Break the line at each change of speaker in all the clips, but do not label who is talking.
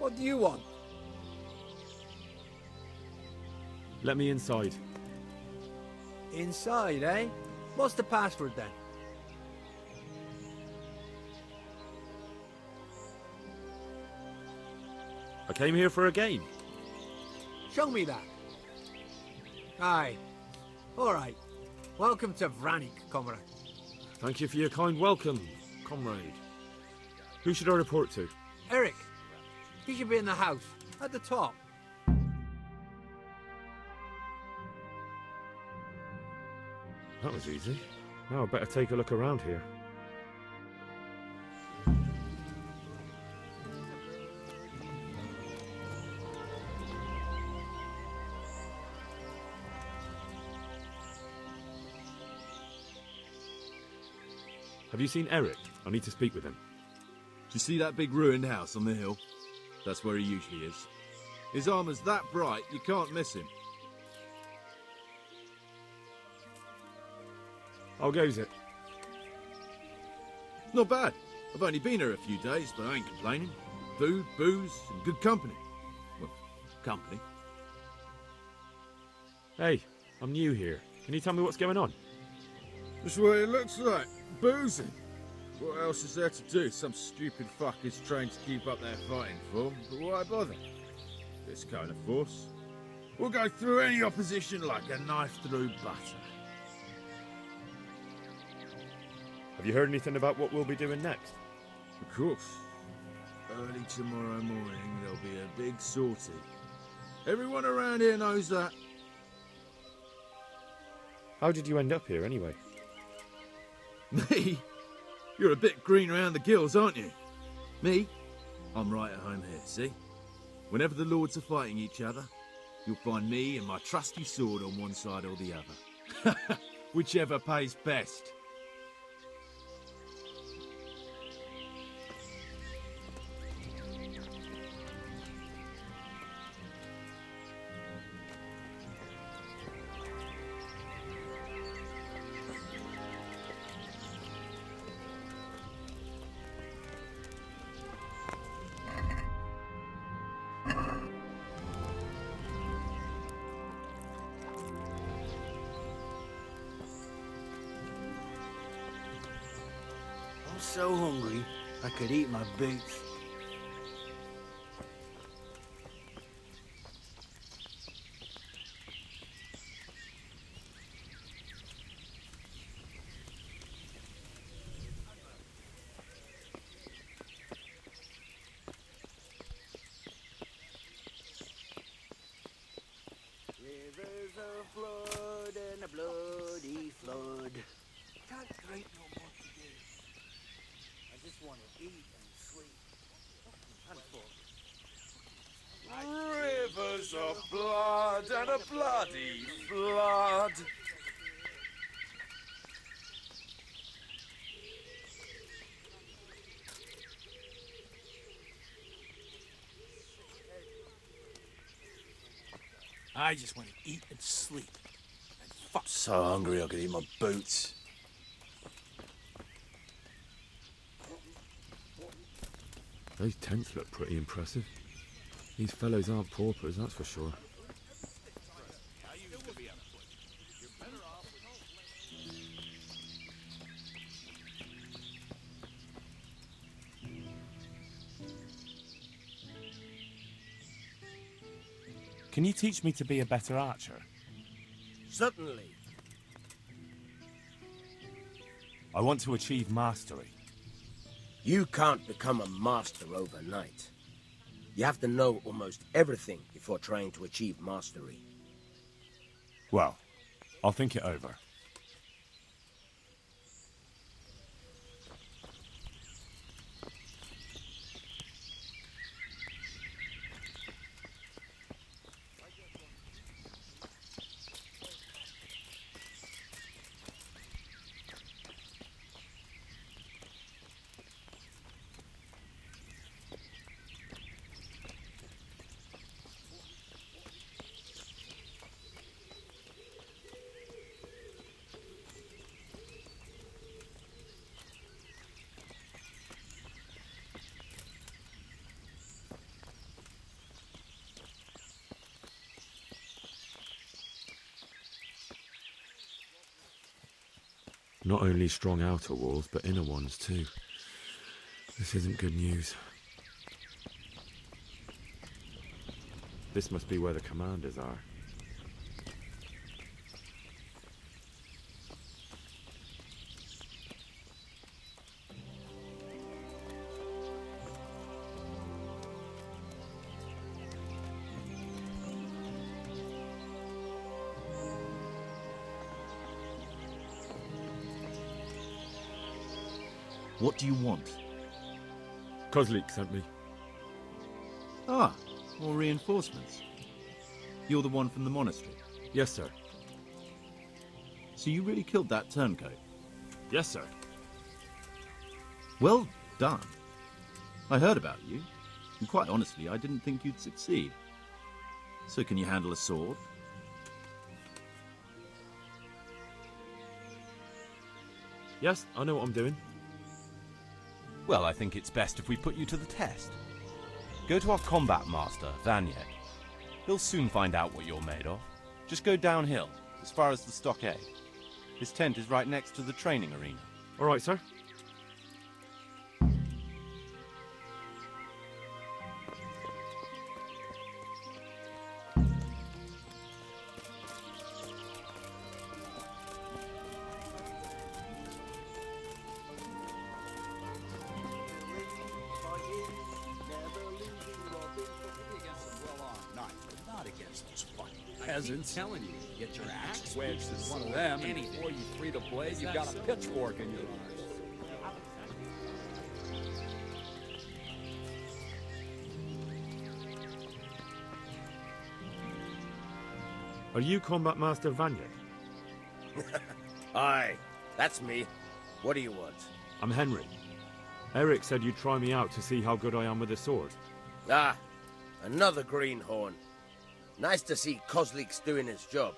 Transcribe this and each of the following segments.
What do you want?
Let me inside.
Inside, eh? What's the password then?
I came here for a game.
Show me that. Aye. Alright. Welcome to Vranik, comrade.
Thank you for your kind welcome, comrade. Who should I report to?
Eric. He should be in the house, at the top.
That was easy. Now I better take a look around here. Have you seen Eric? I need to speak with him.
Do you see that big ruined house on the hill? That's where he usually is. His armour's that bright, you can't miss him.
How goes it?
Not bad. I've only been here a few days, but I ain't complaining. Food, booze, and good company. Well, company.
Hey, I'm new here. Can you tell me what's going on?
That's what it looks like. Boozing. What else is there to do? Some stupid fuckers trained to keep up their fighting form, but why bother? This kind of force will go through any opposition like a knife through butter.
Have you heard anything about what we'll be doing next?
Of course. Early tomorrow morning there'll be a big sortie. Everyone around here knows that.
How did you end up here anyway?
Me? You're a bit green around the gills, aren't you? Me? I'm right at home here, see? Whenever the lords are fighting each other, you'll find me and my trusty sword on one side or the other. Whichever pays best.
I'm so hungry, I could eat my boots. Rivers of blood and a bloody flood. Can't drink no more today. I just want to eat and sleep. And fuck.
Rivers of blood and a bloody flood.
I just want to eat and sleep. And fuck.
So hungry I could eat my boots.
Those tents look pretty impressive. These fellows aren't paupers, that's for sure.
Can you teach me to be a better archer?
Certainly.
I want to achieve mastery.
You can't become a master overnight. You have to know almost everything before trying to achieve mastery.
Well, I'll think it over.
Not only strong outer walls, but inner ones too. This isn't good news. This must be where the commanders are.
What do you want?
Kozlik sent me.
Ah, more reinforcements. You're the one from the monastery?
Yes, sir.
So you really killed that turncoat?
Yes, sir.
Well done. I heard about you, and quite honestly, I didn't think you'd succeed. So can you handle a sword?
Yes, I know what I'm doing.
Well, I think it's best if we put you to the test. Go to our combat master, Vanyek. He'll soon find out what you're made of. Just go downhill, as far as the stockade. His tent is right next to the training arena.
All right, sir.
Peasants. Telling you, get your axe wedged as one of them, and before you free the blade, you've got a pitchfork in your arms.
Are you Combat Master Vanyek?
Aye, that's me. What do you want?
I'm Henry. Eric said you'd try me out to see how good I am with a sword.
Ah, another greenhorn. Nice to see Kozlik's doing his job.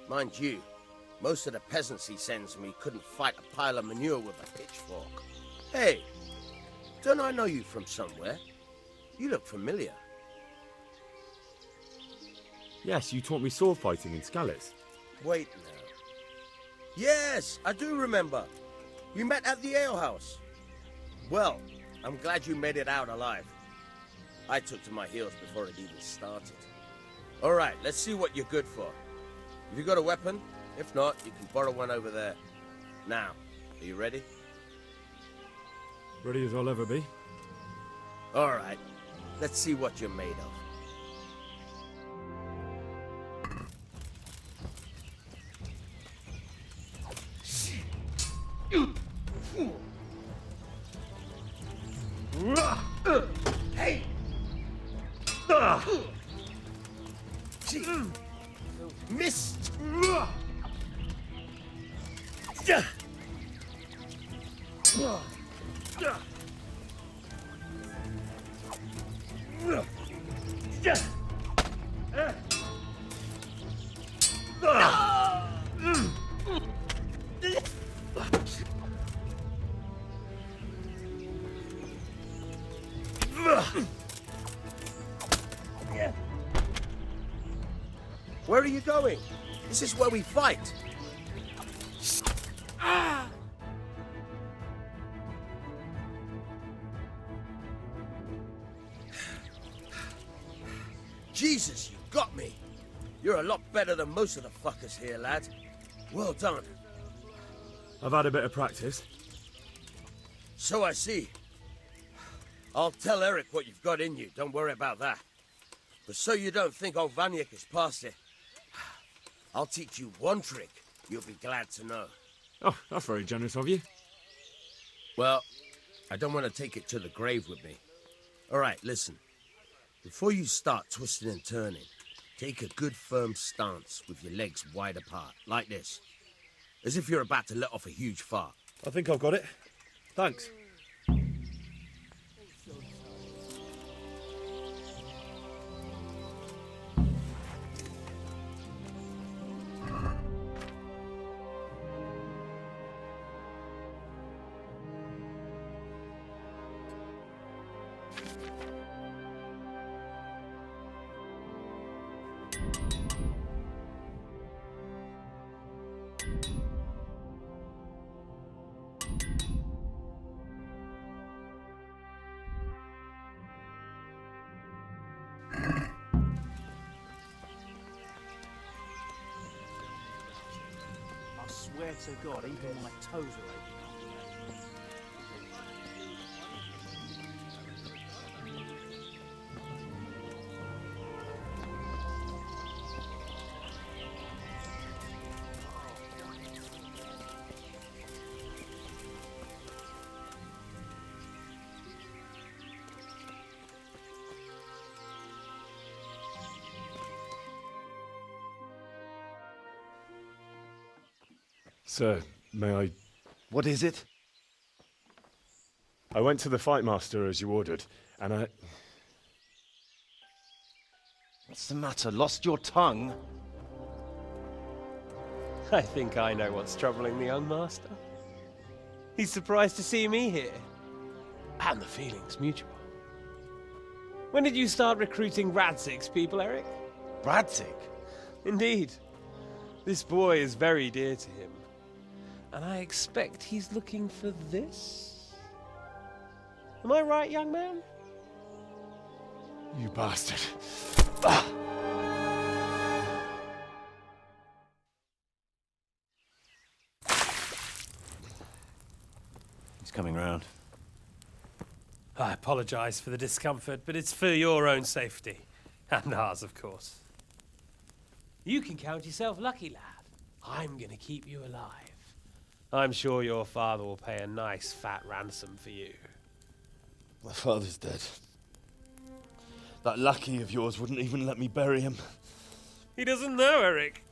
Mind you, most of the peasants he sends me couldn't fight a pile of manure with a pitchfork. Hey, don't I know you from somewhere? You look familiar.
Yes, you taught me sword fighting in Skalitz.
Wait now. Yes, I do remember. We met at the alehouse. Well, I'm glad you made it out alive. I took to my heels before it even started. All right, let's see what you're good for. Have you got a weapon? If not, you can borrow one over there. Now, are you ready?
Ready as I'll ever be.
All right, let's see what you're made of. Hey! Missed! Where are you going? This is where we fight. Jesus, you got me. You're a lot better than most of the fuckers here, lad. Well done.
I've had a bit of practice.
So I see. I'll tell Eric what you've got in you. Don't worry about that. But so you don't think old Vanyek is past it, I'll teach you one trick you'll be glad to know.
Oh, that's very generous of you.
Well, I don't want to take it to the grave with me. All right, listen. Before you start twisting and turning, take a good firm stance with your legs wide apart, like this. As if you're about to let off a huge fart.
I think I've got it. Thanks.
swear to God, even my toes are aching.
Sir, may I...
What is it?
I went to the fight master as you ordered, and I...
What's the matter? Lost your tongue?
I think I know what's troubling the young master. He's surprised to see me here. And the feeling's mutual. When did you start recruiting Radzig's people, Eric?
Radzig?
Indeed. This boy is very dear to him. And I expect he's looking for this? Am I right, young man?
You bastard.
He's coming round.
I apologize for the discomfort, but it's for your own safety. And ours, of course. You can count yourself lucky, lad. I'm gonna keep you alive. I'm sure your father will pay a nice fat ransom for you.
My father's dead. That lackey of yours wouldn't even let me bury him.
He doesn't know, Eric.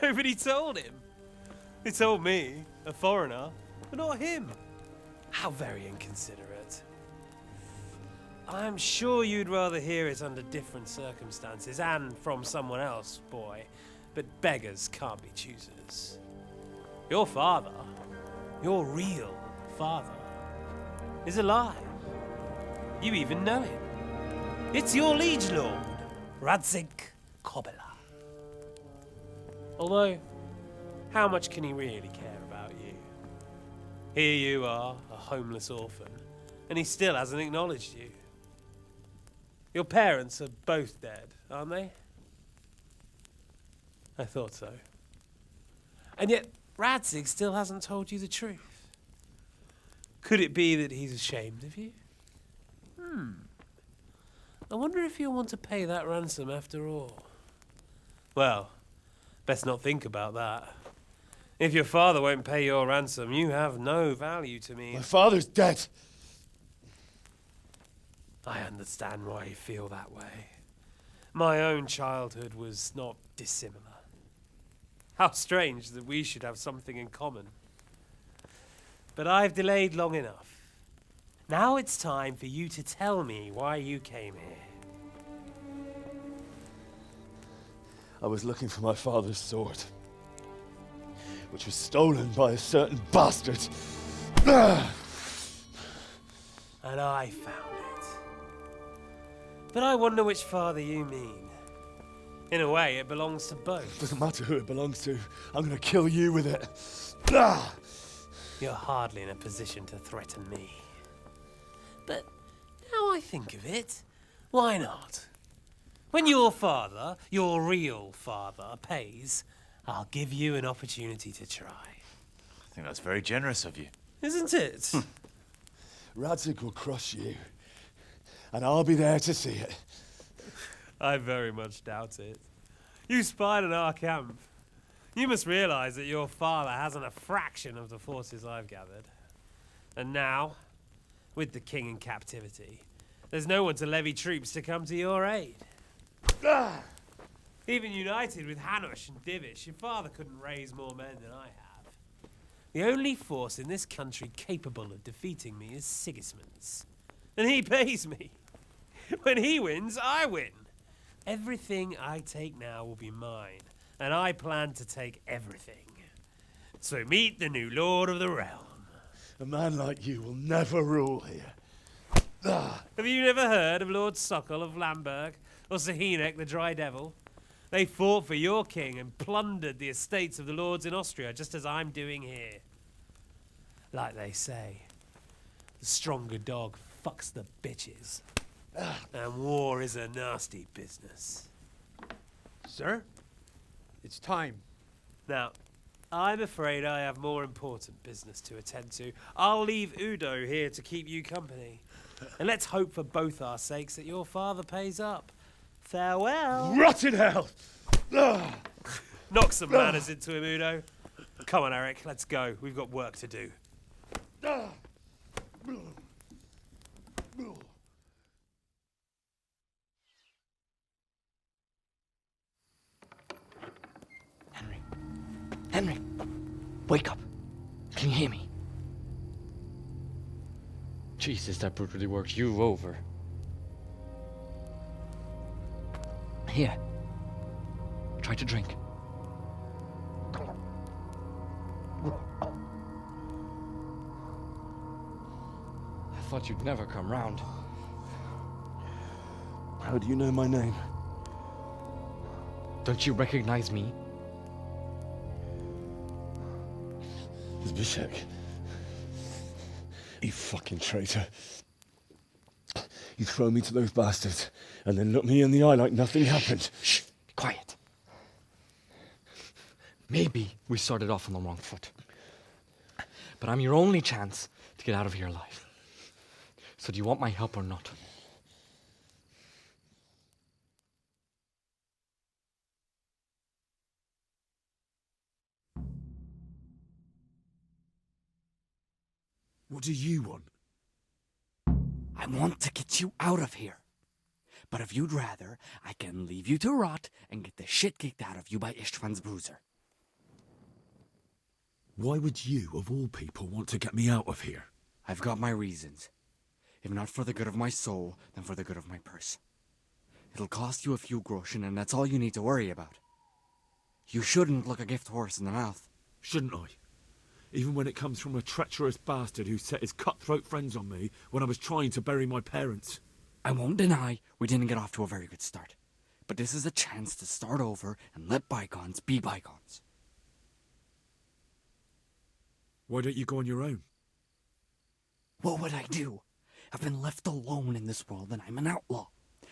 Nobody told him. He told me, a foreigner, but not him. How very inconsiderate. I'm sure you'd rather hear it under different circumstances and from someone else, boy. But beggars can't be choosers. Your father, your real father, is alive. You even know him. It's your liege lord, Radzig Kobyla. Although, how much can he really care about you? Here you are, a homeless orphan, and he still hasn't acknowledged you. Your parents are both dead, aren't they? I thought so. And yet, Radzig still hasn't told you the truth. Could it be that he's ashamed of you? I wonder if you'll want to pay that ransom after all. Well, best not think about that. If your father won't pay your ransom, you have no value to me.
My father's dead.
I understand why you feel that way. My own childhood was not dissimilar. How strange that we should have something in common. But I've delayed long enough. Now it's time for you to tell me why you came here.
I was looking for my father's sword, which was stolen by a certain bastard.
And I found it. But I wonder which father you mean. In a way, it belongs to both.
Doesn't matter who it belongs to. I'm gonna kill you with it.
You're hardly in a position to threaten me. But now I think of it, why not? When your father, your real father, pays, I'll give you an opportunity to try.
I think that's very generous of you.
Isn't it?
Radzig will crush you, and I'll be there to see it.
I very much doubt it. You spied on our camp. You must realize that your father hasn't a fraction of the forces I've gathered. And now, with the king in captivity, there's no one to levy troops to come to your aid. Even united with Hanush and Divish, your father couldn't raise more men than I have. The only force in this country capable of defeating me is Sigismund's. And he pays me. When he wins, I win. Everything I take now will be mine, and I plan to take everything. So meet the new lord of the realm.
A man like you will never rule here.
Have you never heard of Lord Sokol of Lamberg, or Sahinek the Dry Devil? They fought for your king and plundered the estates of the lords in Austria, just as I'm doing here. Like they say, the stronger dog fucks the bitches. And war is a nasty business.
Sir, it's time.
Now, I'm afraid I have more important business to attend to. I'll leave Udo here to keep you company. And let's hope for both our sakes that your father pays up. Farewell.
Rotten hell!
Knock some manners into him, Udo. Come on, Eric, let's go. We've got work to do.
Henry, wake up. Can you hear me? Jesus, that brutally worked you over. Here. Try to drink. I thought you'd never come round.
How do you know my name?
Don't you recognize me?
Zbyszek. You fucking traitor. You throw me to those bastards and then look me in the eye like nothing happened.
Shh, be quiet. Maybe we started off on the wrong foot. But I'm your only chance to get out of here alive. So do you want my help or not?
What do you want?
I want to get you out of here. But if you'd rather, I can leave you to rot and get the shit kicked out of you by István's bruiser.
Why would you, of all people, want to get me out of here?
I've got my reasons. If not for the good of my soul, then for the good of my purse. It'll cost you a few groschen, and that's all you need to worry about. You shouldn't look a gift horse in the mouth.
Shouldn't I? Even when it comes from a treacherous bastard who set his cutthroat friends on me when I was trying to bury my parents.
I won't deny we didn't get off to a very good start. But this is a chance to start over and let bygones be bygones.
Why don't you go on your own?
What would I do? I've been left alone in this world and I'm an outlaw.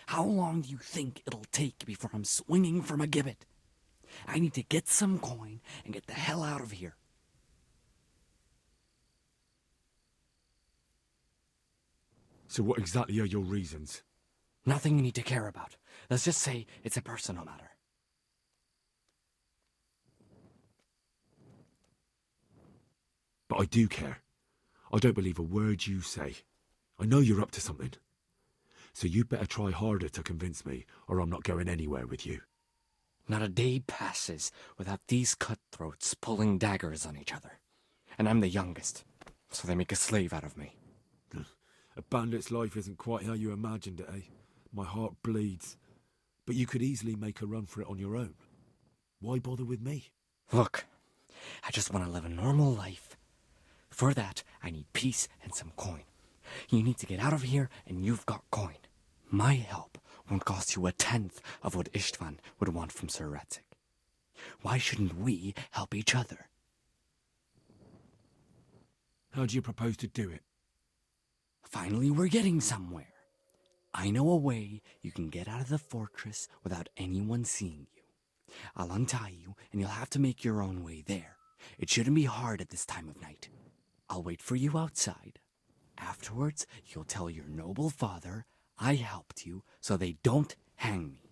How long do you think it'll take before I'm swinging from a gibbet? I need to get some coin and get the hell out of here.
So what exactly are your reasons?
Nothing you need to care about. Let's just say it's a personal matter.
But I do care. I don't believe a word you say. I know you're up to something. So you'd better try harder to convince me, or I'm not going anywhere with you.
Not a day passes without these cutthroats pulling daggers on each other. And I'm the youngest, so they make a slave out of me.
A bandit's life isn't quite how you imagined it, eh? My heart bleeds. But you could easily make a run for it on your own. Why bother with me?
Look, I just want to live a normal life. For that, I need peace and some coin. You need to get out of here, and you've got coin. My help won't cost you a tenth of what István would want from Sir Radzig. Why shouldn't we help each other?
How do you propose to do it?
Finally, we're getting somewhere. I know a way you can get out of the fortress without anyone seeing you. I'll untie you, and you'll have to make your own way there. It shouldn't be hard at this time of night. I'll wait for you outside. Afterwards, you'll tell your noble father I helped you so they don't hang me.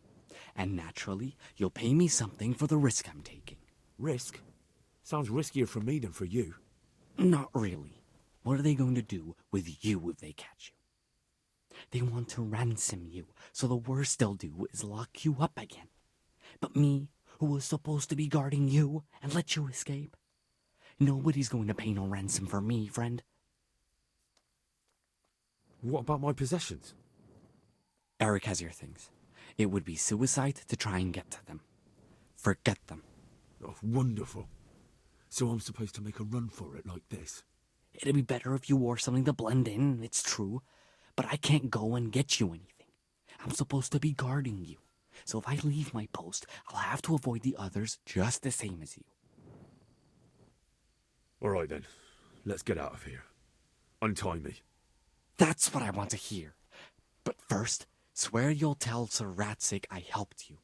And naturally, you'll pay me something for the risk I'm taking.
Risk? Sounds riskier for me than for you.
Not really. What are they going to do with you if they catch you? They want to ransom you, so the worst they'll do is lock you up again. But me, who was supposed to be guarding you and let you escape? Nobody's going to pay no ransom for me, friend.
What about my possessions?
Eric has your things. It would be suicide to try and get to them. Forget them.
Oh, wonderful. So I'm supposed to make a run for it like this?
It'd be better if you wore something to blend in, it's true. But I can't go and get you anything. I'm supposed to be guarding you. So if I leave my post, I'll have to avoid the others just the same as you.
All right then. Let's get out of here. Untie me.
That's what I want to hear. But first, swear you'll tell Sir Radzig I helped you.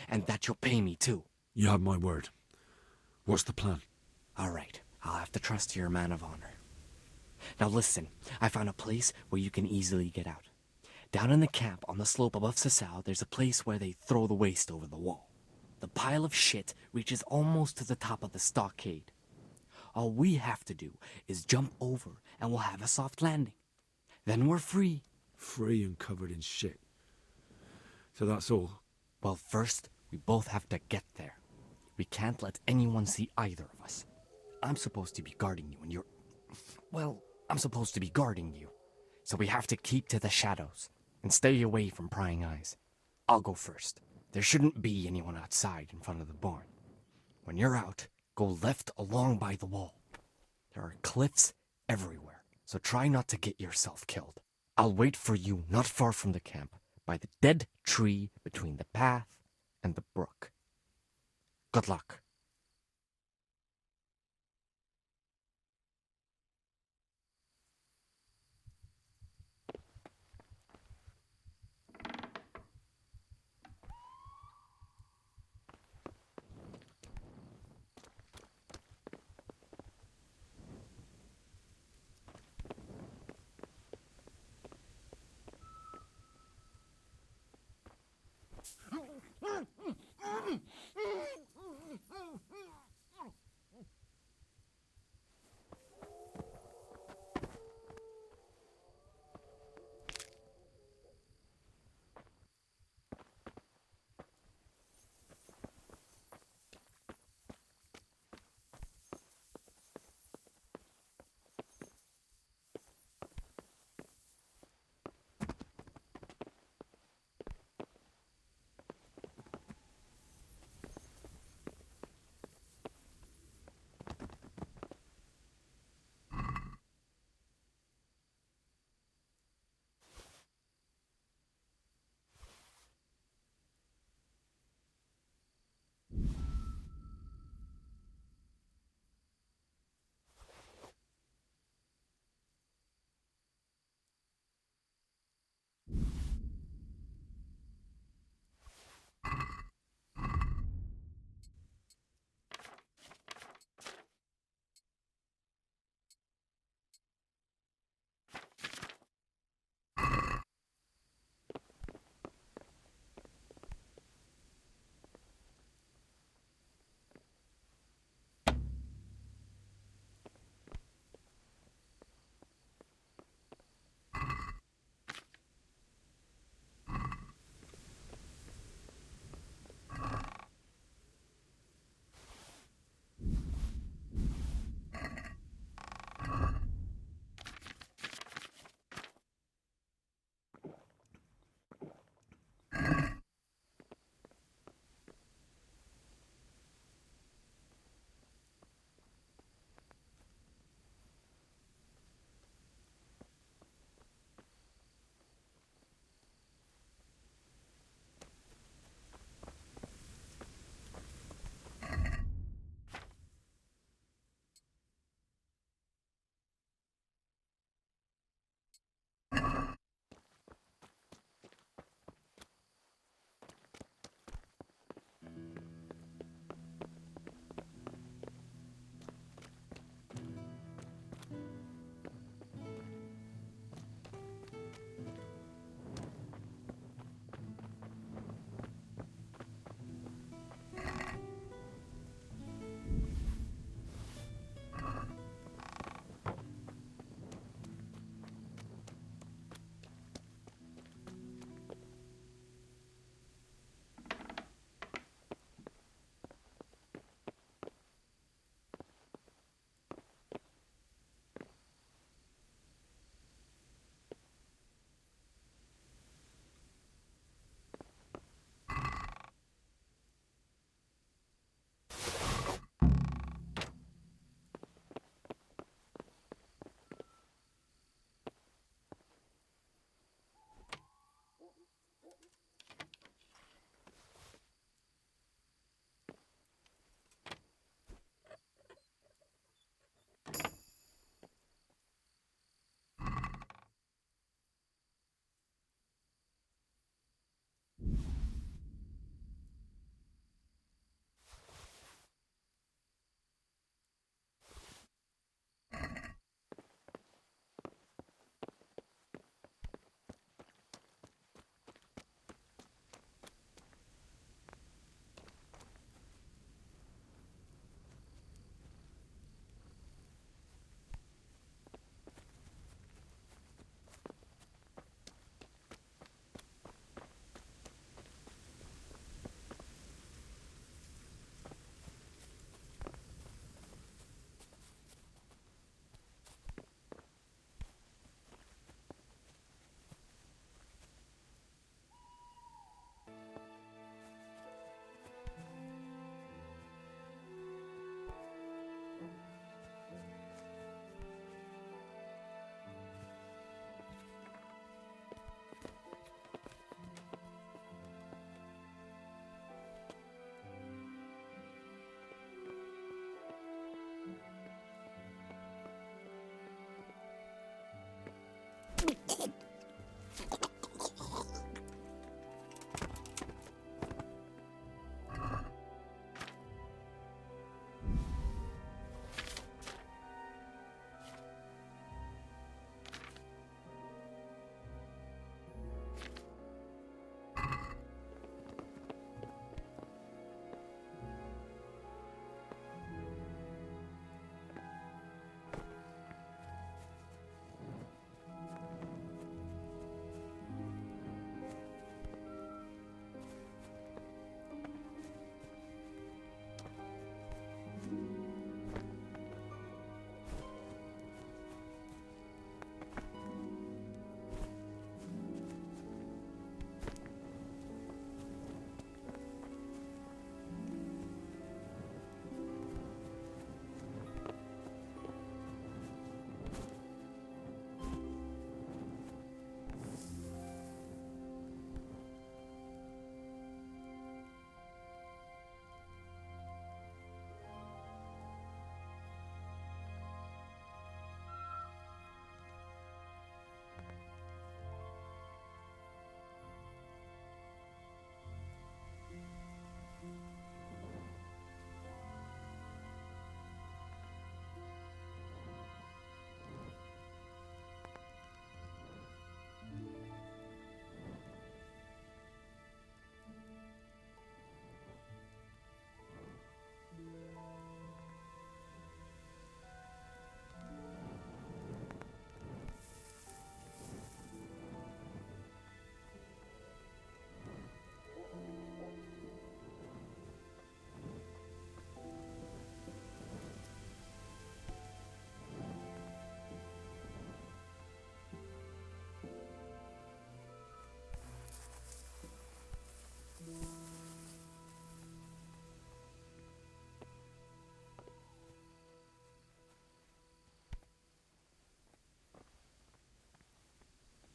And that you'll pay me too.
You have my word. What's the plan?
All right, I'll have to trust you're a man of honor. Now listen, I found a place where you can easily get out. Down in the camp on the slope above Sasau, there's a place where they throw the waste over the wall. The pile of shit reaches almost to the top of the stockade. All we have to do is jump over and we'll have a soft landing. Then we're free.
Free and covered in shit. So that's all?
Well, first, we both have to get there. We can't let anyone see either of us. I'm supposed to be guarding you and you're... Well, I'm supposed to be guarding you. So we have to keep to the shadows and stay away from prying eyes. I'll go first. There shouldn't be anyone outside in front of the barn. When you're out, go left along by the wall. There are cliffs everywhere, so try not to get yourself killed. I'll wait for you not far from the camp, by the dead tree between the path and the brook. Good luck.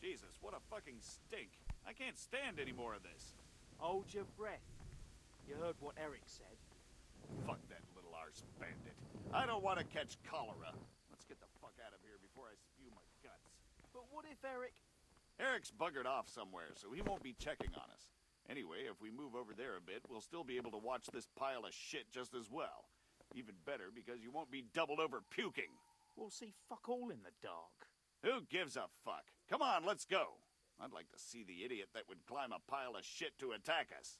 Jesus, what a fucking stink. I can't stand any more of this.
Hold your breath. You heard what Eric said.
Fuck that little arse bandit. I don't want to catch cholera. Let's get the fuck out of here before I spew my guts.
But what if Eric...
Eric's buggered off somewhere, so he won't be checking on us. Anyway, if we move over there a bit, we'll still be able to watch this pile of shit just as well. Even better, because you won't be doubled over puking.
We'll see fuck all in the dark.
Who gives a fuck? Come on, let's go. I'd like to see the idiot that would climb a pile of shit to attack us.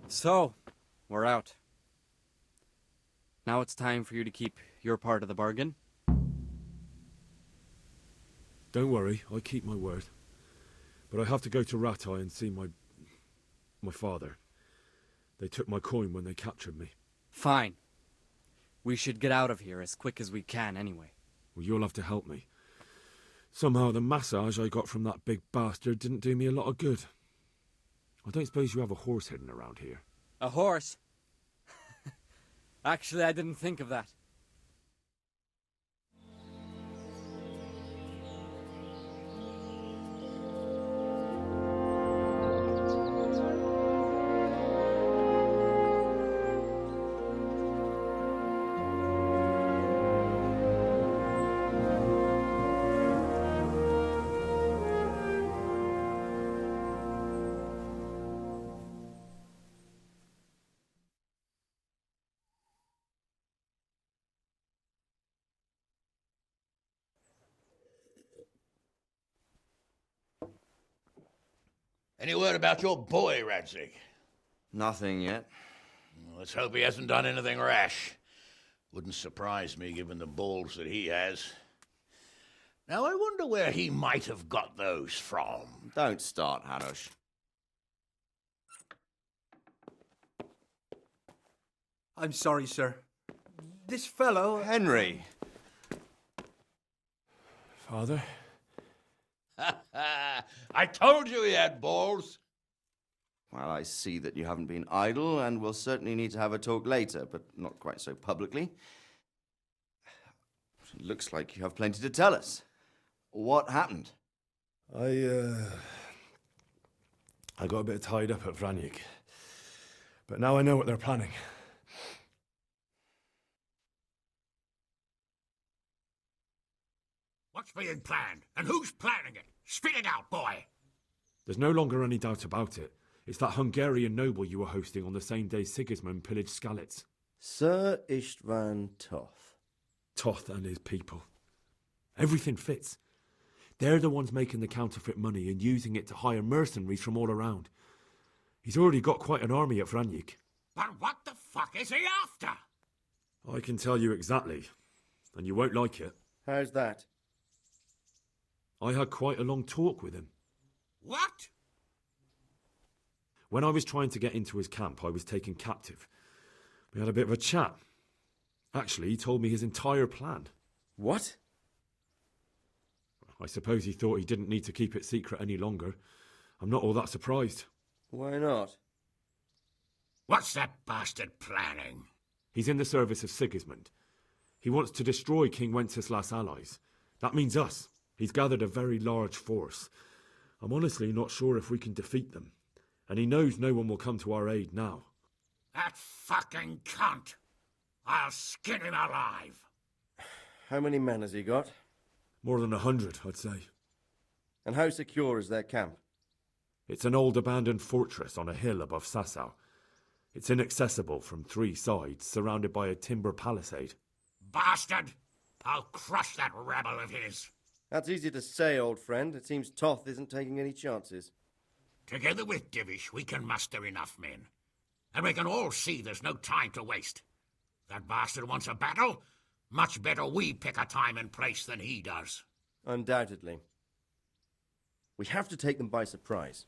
So, we're out. Now it's time for you to keep your part of the bargain.
Don't worry, I keep my word. But I have to go to Ratai and see my father. They took my coin when they captured me.
Fine. We should get out of here as quick as we can anyway.
Well, you'll have to help me. Somehow the massage I got from that big bastard didn't do me a lot of good. I don't suppose you have a horse hidden around here.
A horse? Actually, I didn't think of that.
Any word about your boy, Radzig?
Nothing yet.
Let's hope he hasn't done anything rash. Wouldn't surprise me given the balls that he has. Now I wonder where he might have got those from.
Don't start, Hanush.
I'm sorry, sir. This fellow...
Henry!
Father?
I told you he had balls!
Well, I see that you haven't been idle, and we'll certainly need to have a talk later, but not quite so publicly. It looks like you have plenty to tell us. What happened?
I got a bit tied up at Radzig. But now I know what they're planning.
What's being planned? And who's planning it? Spit it out, boy!
There's no longer any doubt about it. It's that Hungarian noble you were hosting on the same day Sigismund pillaged Skalitz.
Sir Istvan Toth.
Toth and his people. Everything fits. They're the ones making the counterfeit money and using it to hire mercenaries from all around. He's already got quite an army at Radzig.
But what the fuck is he after?
I can tell you exactly, and you won't like it.
How's that?
I had quite a long talk with him.
What?
When I was trying to get into his camp, I was taken captive. We had a bit of a chat. Actually, he told me his entire plan.
What?
I suppose he thought he didn't need to keep it secret any longer. I'm not all that surprised.
Why not?
What's that bastard planning?
He's in the service of Sigismund. He wants to destroy King Wenceslaus' allies. That means us. He's gathered a very large force. I'm honestly not sure if we can defeat them. And he knows no one will come to our aid now.
That fucking cunt! I'll skin him alive!
How many men has he got?
More than 100, I'd say.
And how secure is their camp?
It's an old abandoned fortress on a hill above Sasau. It's inaccessible from 3 sides, surrounded by a timber palisade.
Bastard! I'll crush that rebel of his!
That's easy to say, old friend. It seems Toth isn't taking any chances.
Together with Divish, we can muster enough men. And we can all see there's no time to waste. That bastard wants a battle. Much better we pick a time and place than he does.
Undoubtedly. We have to take them by surprise.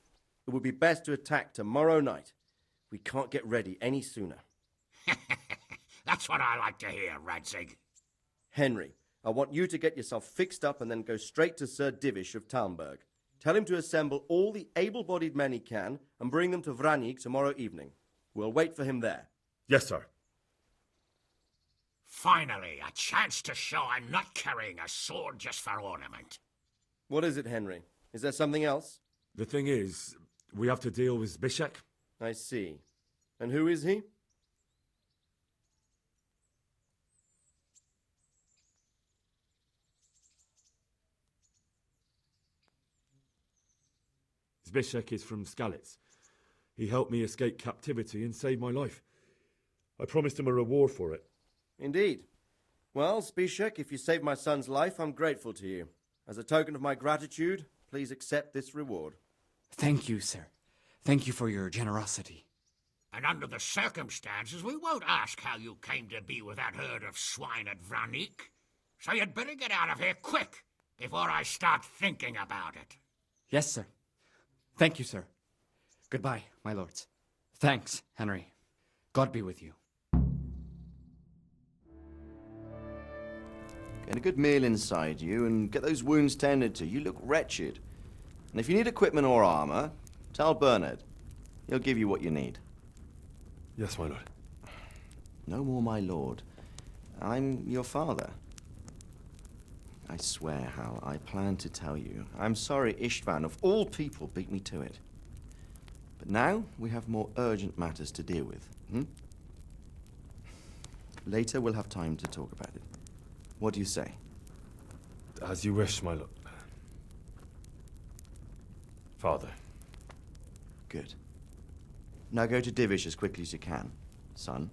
It would be best to attack tomorrow night. We can't get ready any sooner.
That's what I like to hear, Radzig.
Henry, I want you to get yourself fixed up and then go straight to Sir Divish of Talmberg. Tell him to assemble all the able-bodied men he can and bring them to Radzig tomorrow evening. We'll wait for him there.
Yes, sir.
Finally, a chance to show I'm not carrying a sword just for ornament.
What is it, Henry? Is there something else?
The thing is, we have to deal with Zbyszek.
I see. And who is he?
Zbyszek is from Skalitz. He helped me escape captivity and saved my life. I promised him a reward for it.
Indeed. Well, Zbyszek, if you saved my son's life, I'm grateful to you. As a token of my gratitude, please accept this reward.
Thank you, sir. Thank you for your generosity.
And under the circumstances, we won't ask how you came to be with that herd of swine at Vranik. So you'd better get out of here quick, before I start thinking about it.
Yes, sir. Thank you, sir. Goodbye, my lords. Thanks, Henry. God be with you.
Get a good meal inside you and get those wounds tended to. You look wretched. And if you need equipment or armor, tell Bernard. He'll give you what you need.
Yes, my lord.
No more, my lord. I'm your father. I swear, Hal, I plan to tell you. I'm sorry Istvan, of all people, beat me to it. But now we have more urgent matters to deal with. Later we'll have time to talk about it. What do you say?
As you wish, my lord. Father.
Good. Now go to Divish as quickly as you can, son.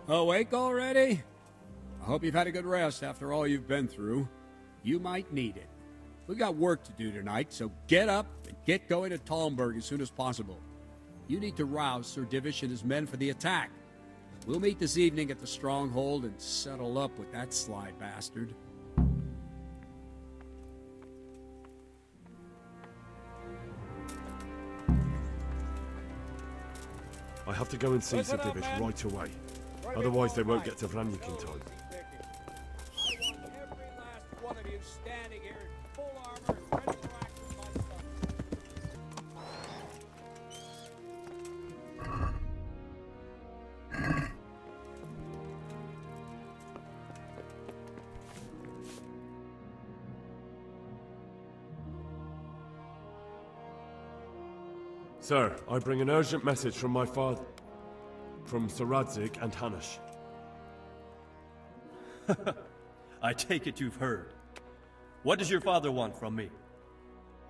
Awake already? I hope you've had a good rest after all you've been through. You might need it. We've got work to do tonight, so get up and get going to Talmberg as soon as possible. You need to rouse Sir Divish and his men for the attack. We'll meet this evening at the stronghold and settle up with that sly bastard.
I have to go and see Sir Divish right away. Otherwise they won't get to Vranyk in time. Sir, I bring an urgent message from my father, from Sir Radzig and Hanush.
I take it you've heard. What does your father want from me?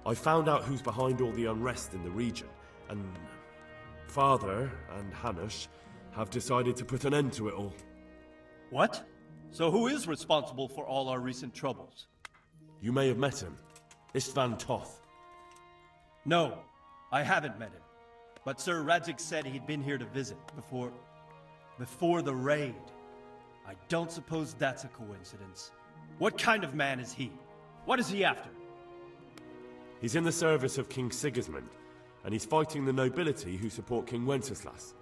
I found out who's behind all the unrest in the region, and Father and Hanush have decided to put an end to it all.
What? So who is responsible for all our recent troubles?
You may have met him. Istvan Toth.
No, I haven't met him. But Sir Radzig said he'd been here to visit before the raid. I don't suppose that's a coincidence. What kind of man is he? What is he after?
He's in the service of King Sigismund, and he's fighting the nobility who support King Wenceslas.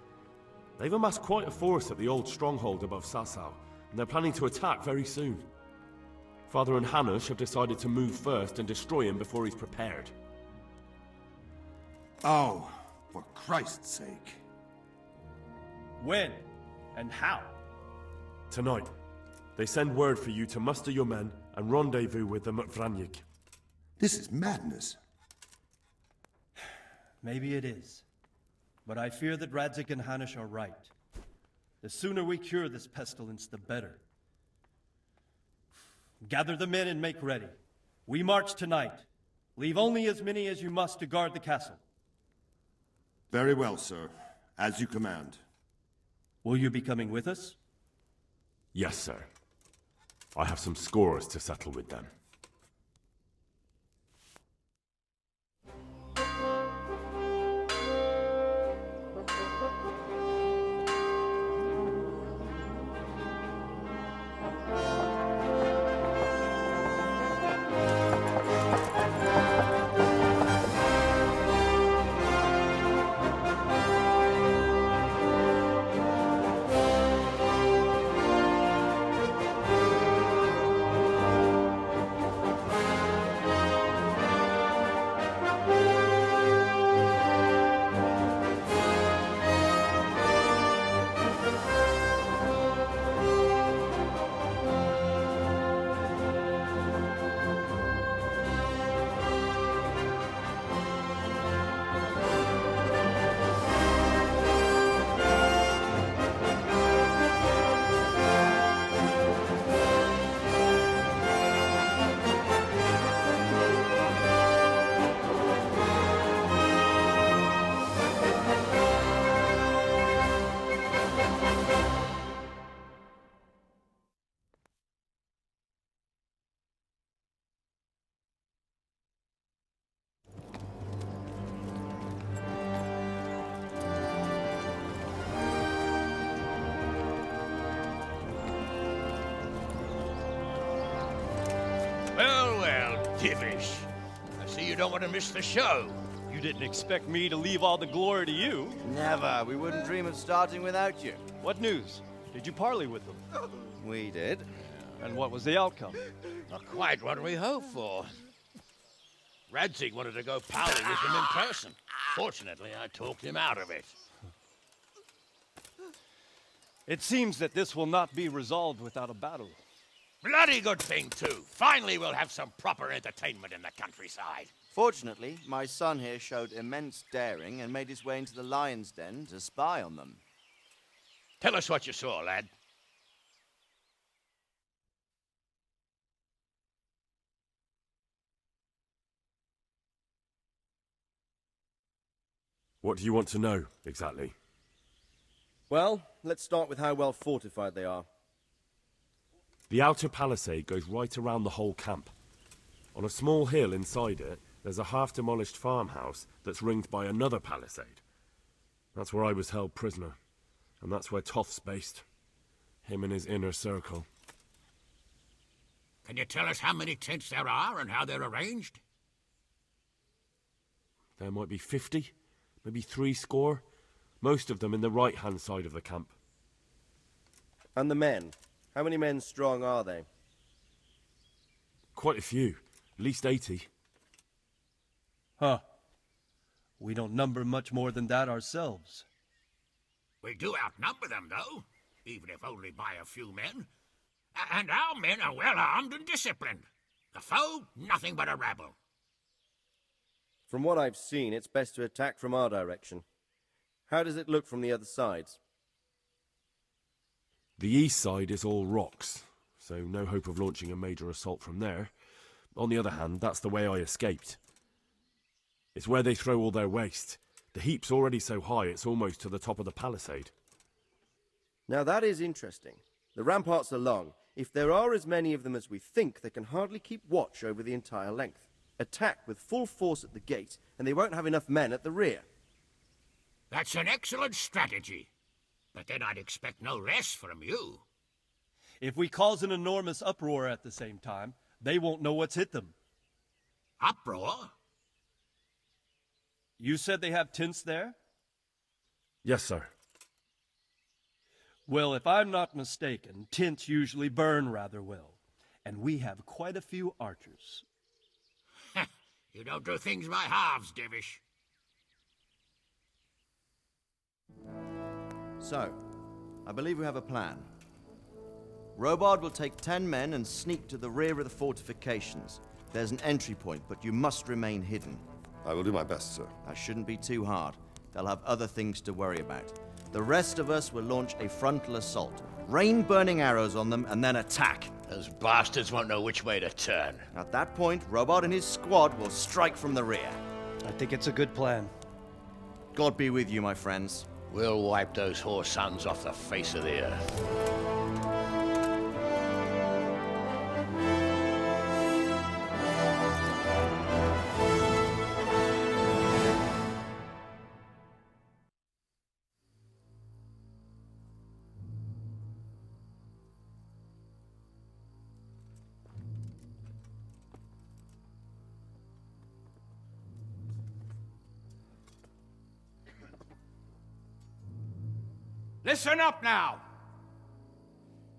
They've amassed quite a force at the old stronghold above Sasau, and they're planning to attack very soon. Father and Hanush have decided to move first and destroy him before he's prepared.
Oh, for Christ's sake.
When? And how?
Tonight. They send word for you to muster your men and rendezvous with them at Vranyk.
This is madness.
Maybe it is. But I fear that Radzig and Hanush are right. The sooner we cure this pestilence, the better. Gather the men and make ready. We march tonight. Leave only as many as you must to guard the castle.
Very well, sir. As you command.
Will you be coming with us?
Yes, sir. I have some scores to settle with them.
Divish. I see you don't want to miss the show.
You didn't expect me to leave all the glory to you.
Never. We wouldn't dream of starting without you.
What news? Did you parley with them?
We did.
And what was the outcome?
Not quite what we hoped for. Radzig wanted to go parley with them in person. Fortunately, I talked him out of it.
It seems that this will not be resolved without a battle.
Bloody good thing, too. Finally, we'll have some proper entertainment in the countryside.
Fortunately, my son here showed immense daring and made his way into the lion's den to spy on them.
Tell us what you saw, lad.
What do you want to know, exactly?
Well, let's start with how well fortified they are.
The outer palisade goes right around the whole camp. On a small hill inside it, there's a half-demolished farmhouse that's ringed by another palisade. That's where I was held prisoner, and that's where Toth's based. Him and his inner circle.
Can you tell us how many tents there are and how they're arranged?
There might be 50, maybe 70. Most of them in the right-hand side of the camp.
And the men? How many men strong are they?
Quite a few. At least 80.
Huh. We don't number much more than that ourselves.
We do outnumber them, though, even if only by a few men. And our men are well armed and disciplined. The foe, nothing but a rabble.
From what I've seen, it's best to attack from our direction. How does it look from the other sides?
The east side is all rocks, so no hope of launching a major assault from there. On the other hand, that's the way I escaped. It's where they throw all their waste. The heap's already so high it's almost to the top of the palisade.
Now that is interesting. The ramparts are long. If there are as many of them as we think, they can hardly keep watch over the entire length. Attack with full force at the gate, and they won't have enough men at the rear.
That's an excellent strategy. But then I'd expect no less from you.
If we cause an enormous uproar at the same time, they won't know what's hit them.
Uproar?
You said they have tents there?
Yes, sir.
Well, if I'm not mistaken, tents usually burn rather well. And we have quite a few archers.
You don't do things by halves, Divish.
So, I believe we have a plan. Robard will take 10 men and sneak to the rear of the fortifications. There's an entry point, but you must remain hidden.
I will do my best, sir.
That shouldn't be too hard. They'll have other things to worry about. The rest of us will launch a frontal assault. Rain burning arrows on them and then attack.
Those bastards won't know which way to turn.
At that point, Robard and his squad will strike from the rear.
I think it's a good plan.
God be with you, my friends.
We'll wipe those whore sons off the face of the earth.
Listen up now.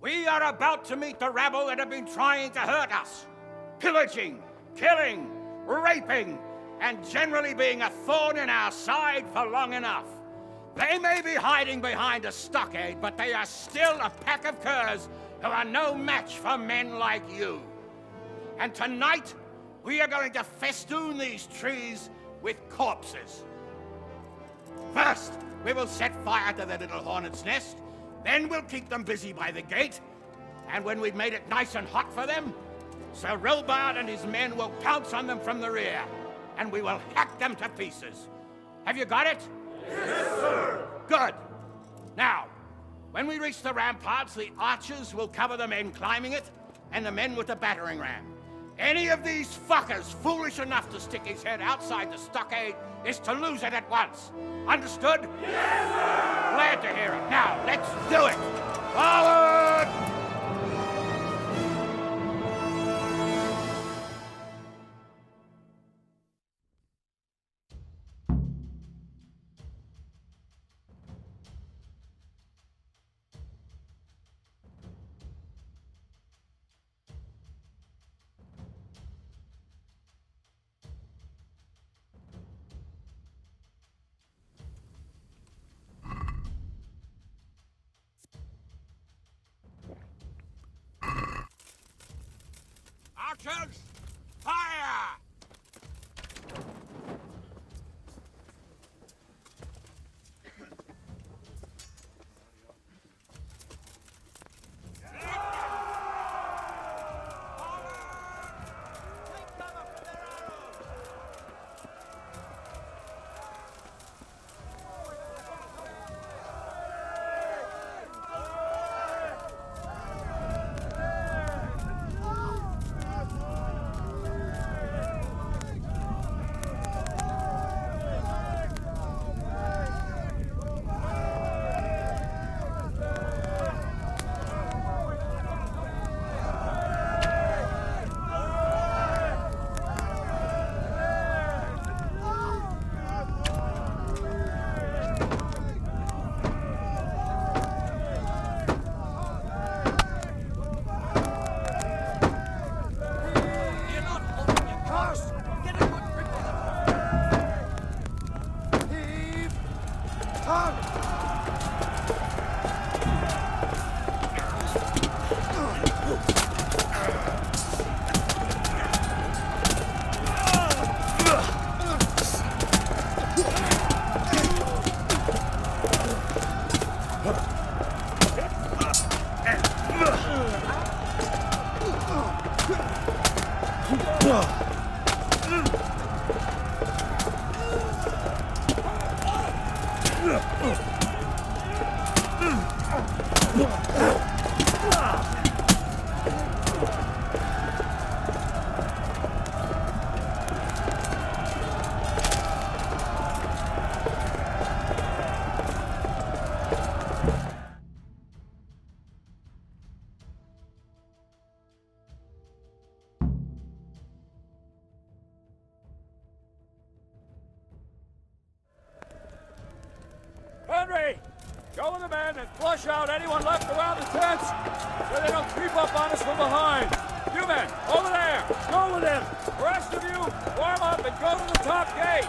We are about to meet the rabble that have been trying to hurt us. Pillaging, killing, raping, and generally being a thorn in our side for long enough. They may be hiding behind a stockade, but they are still a pack of curs who are no match for men like you. And tonight, we are going to festoon these trees with corpses. First, we will set fire to the little hornet's nest. Then we'll keep them busy by the gate. And when we've made it nice and hot for them, Sir Robard and his men will pounce on them from the rear. And we will hack them to pieces. Have you got it?
Yes, sir!
Good. Now, when we reach the ramparts, the archers will cover the men climbing it, and the men with the battering ram. Any of these fuckers foolish enough to stick his head outside the stockade is to lose it at once. Understood?
Yes, sir!
Glad to hear it. Now, let's do it! Forward! Archers, fire!
Henry! Go with the men and flush out anyone left around the tents so they don't creep up on us from behind. You men, over there! Go with him! The rest of you, warm up and go to the top gate!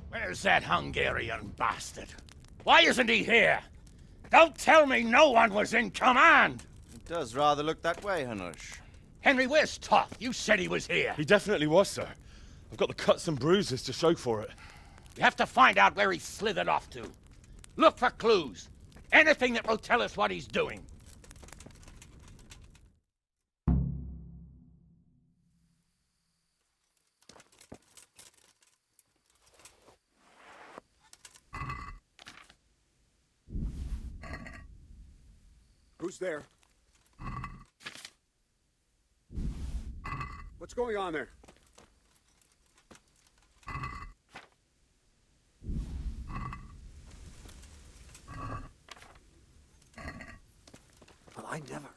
Where's that Hungarian bastard? Why isn't he here? Don't tell me no one was in command!
It does rather look that way, Hanush.
Henry, where's Toth? You said he was here.
He definitely was, sir. I've got the cuts and bruises to show for it.
We have to find out where he slithered off to. Look for clues. Anything that will tell us what he's doing.
Who's there? What's going on there? Well, I never.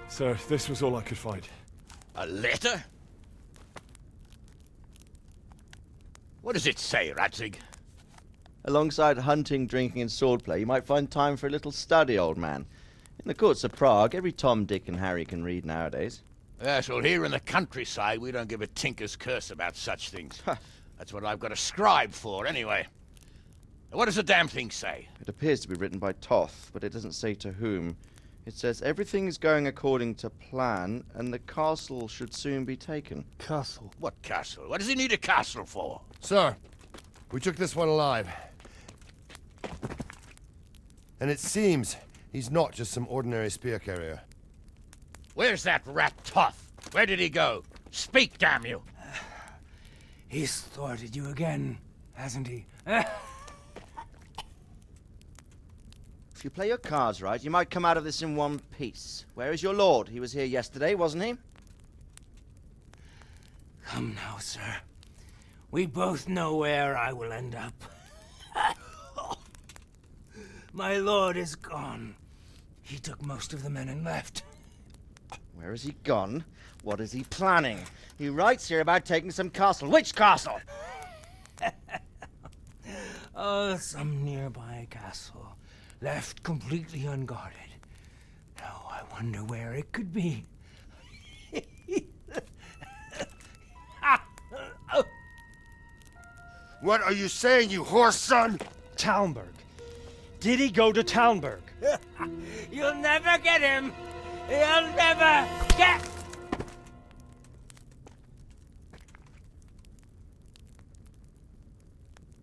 Sir, this was all I could find.
A letter? What does it say, Radzig?
Alongside hunting, drinking, and swordplay, you might find time for a little study, old man. In the courts of Prague, every Tom, Dick, and Harry can read nowadays.
Yes, well, here in the countryside, we don't give a tinker's curse about such things. That's what I've got a scribe for, anyway. What does the damn thing say?
It appears to be written by Toth, but it doesn't say to whom. It says everything is going according to plan, and the castle should soon be taken.
Castle? What castle? What does he need a castle for?
Sir, we took this one alive. And it seems he's not just some ordinary spear carrier.
Where's that rat Toth? Where did he go? Speak, damn you!
He's thwarted you again, hasn't he?
If you play your cards right, you might come out of this in one piece. Where is your lord? He was here yesterday, wasn't he?
Come now, sir. We both know where I will end up. My lord is gone. He took most of the men and left.
Where has he gone? What is he planning? He writes here about taking some castle. Which castle?
Oh, some nearby castle. Left completely unguarded. Now I wonder where it could be.
What are you saying, you horse son?
Talmberg. Did he go to Talmberg?
You'll never get him! You'll never get...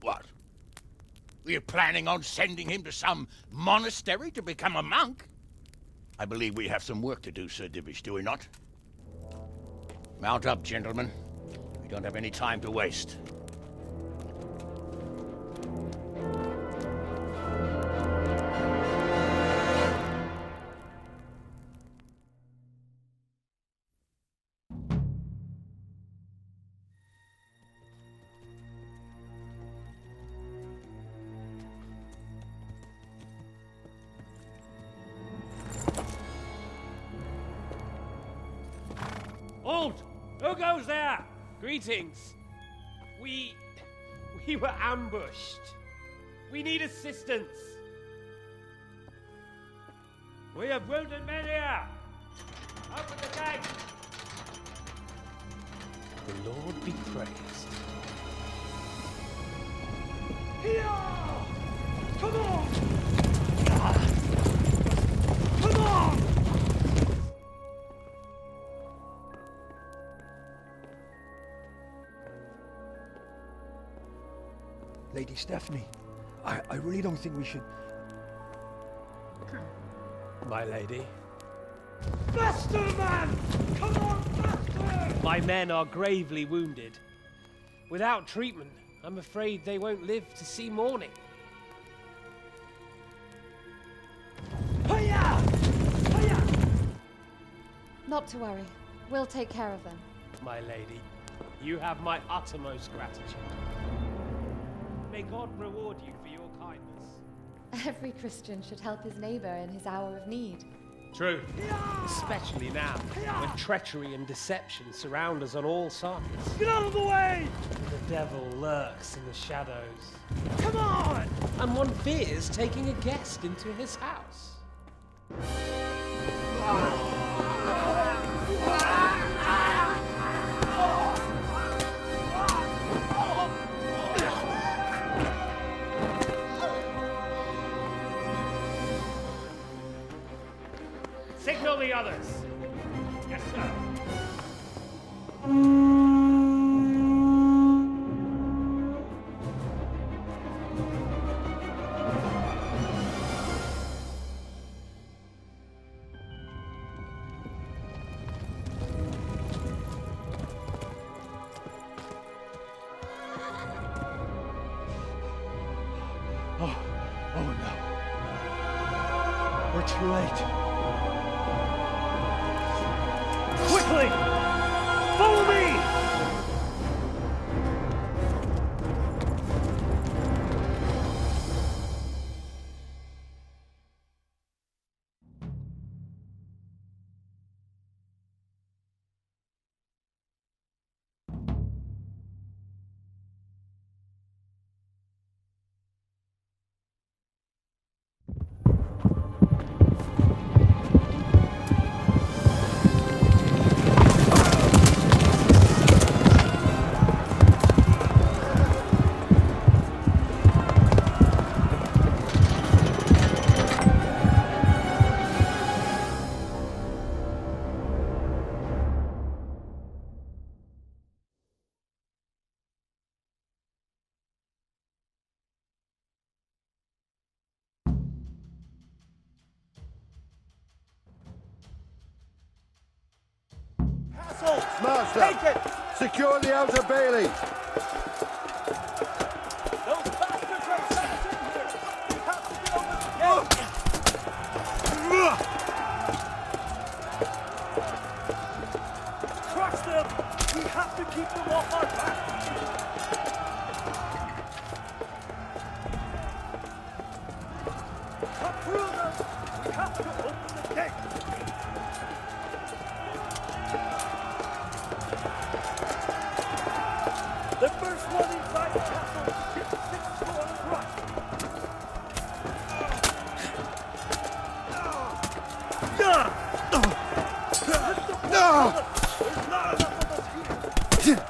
What? Were you planning on sending him to some monastery to become a monk? I believe we have some work to do, Sir Divish, do we not? Mount up, gentlemen. We don't have any time to waste.
Halt! Who goes there? Greetings. We were ambushed. We need assistance. We have wounded men here. Open the gate.
The Lord be praised.
Here! Come on! Come on!
Lady Stephanie, I really don't think we should...
My lady.
Faster, man! Come on, faster!
My men are gravely wounded. Without treatment, I'm afraid they won't live to see morning.
Hiya! Hiya!
Not to worry. We'll take care of them.
My lady, you have my uttermost gratitude. May God reward you for your kindness.
Every Christian should help his neighbor in his hour of need.
True. Especially now, when treachery and deception surround us on all sides.
Get out of the way!
The devil lurks in the shadows.
Come on!
And one fears taking a guest into his house. Signal the others. Yes, sir.
Oh no. We're too late. Quickly! Follow me!
Master,
take it!
Secure the outer bailey.
Those bastards are trapped in here! We have to get over the gate! Crush them! We have to keep them off our back! Cut through them! We have to open the gate! The first one inside the castle gets 6 score right. There's not enough of us here.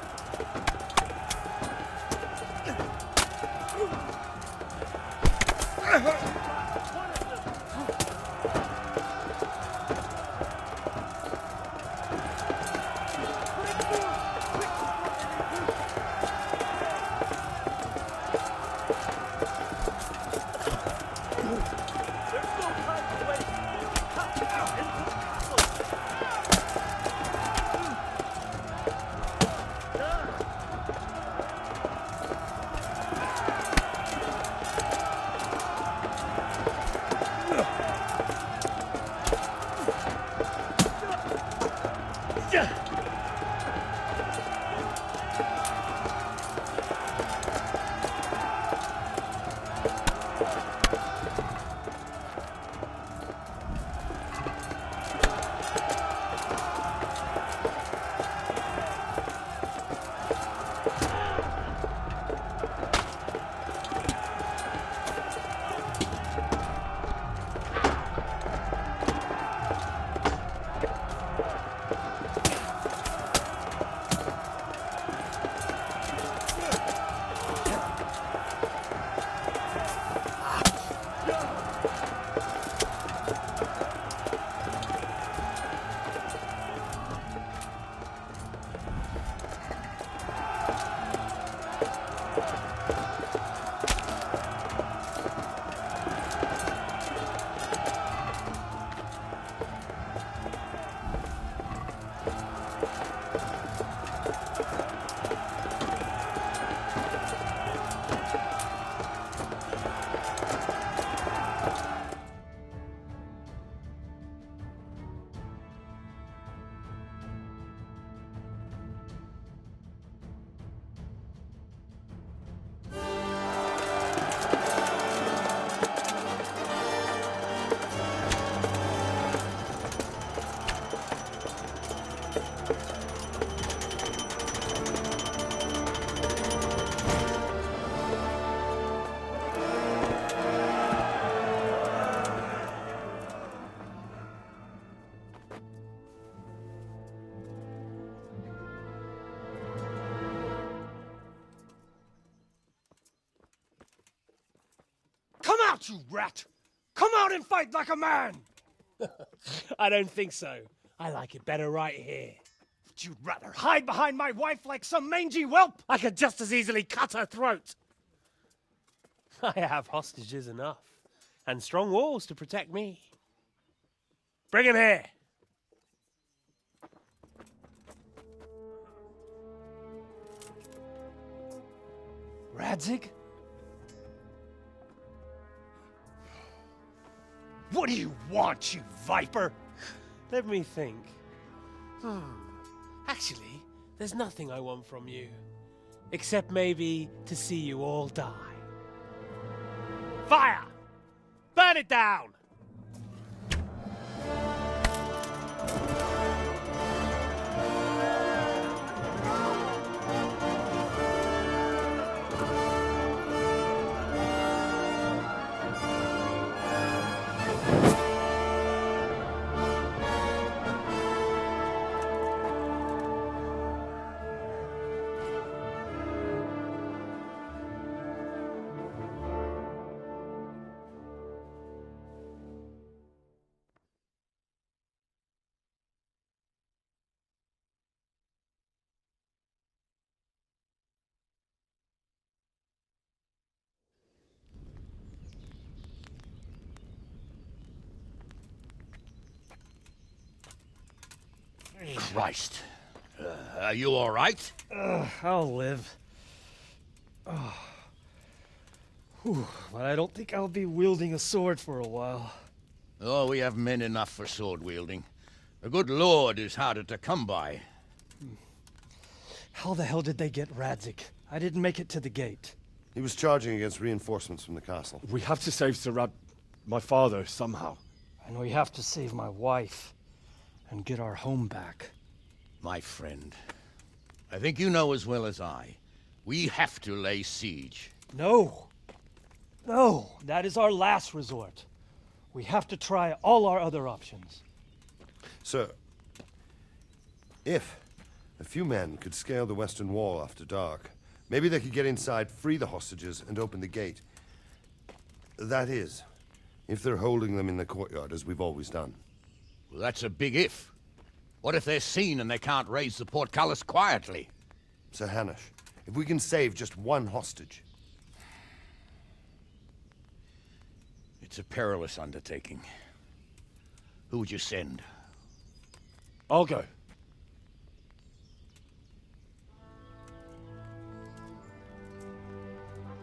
out, you rat! Come out and fight like a man!
I don't think so. I like it better right here.
Would you rather hide behind my wife like some mangy whelp?
I could just as easily cut her throat. I have hostages enough, and strong walls to protect me. Bring him here.
Radzig? What do you want, you viper?
Let me think. Actually, there's nothing I want from you. Except maybe to see you all die. Fire! Burn it down!
Christ. Are you all right?
I'll live. But I don't think I'll be wielding a sword for a while.
Oh, we have men enough for sword wielding. The good Lord is harder to come by.
How the hell did they get Radzig? I didn't make it to the gate.
He was charging against reinforcements from the castle.
We have to save Sir my father, somehow.
And we have to save my wife and get our home back.
My friend, I think you know as well as I. We have to lay siege.
No. No, that is our last resort. We have to try all our other options.
Sir, if a few men could scale the western wall after dark, maybe they could get inside, free the hostages, and open the gate. That is, if they're holding them in the courtyard, as we've always done.
Well, that's a big if. What if they're seen and they can't raise the portcullis quietly?
Sir Hanush, if we can save just one hostage.
It's a perilous undertaking. Who would you send?
I'll go.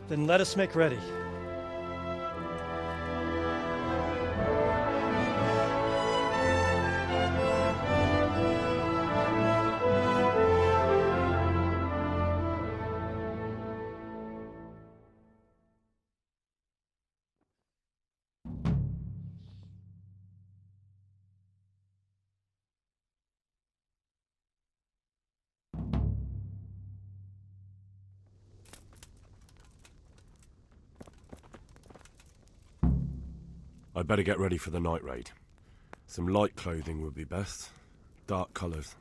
Then let us make ready.
I'd better get ready for the night raid. Some light clothing would be best. Dark colours.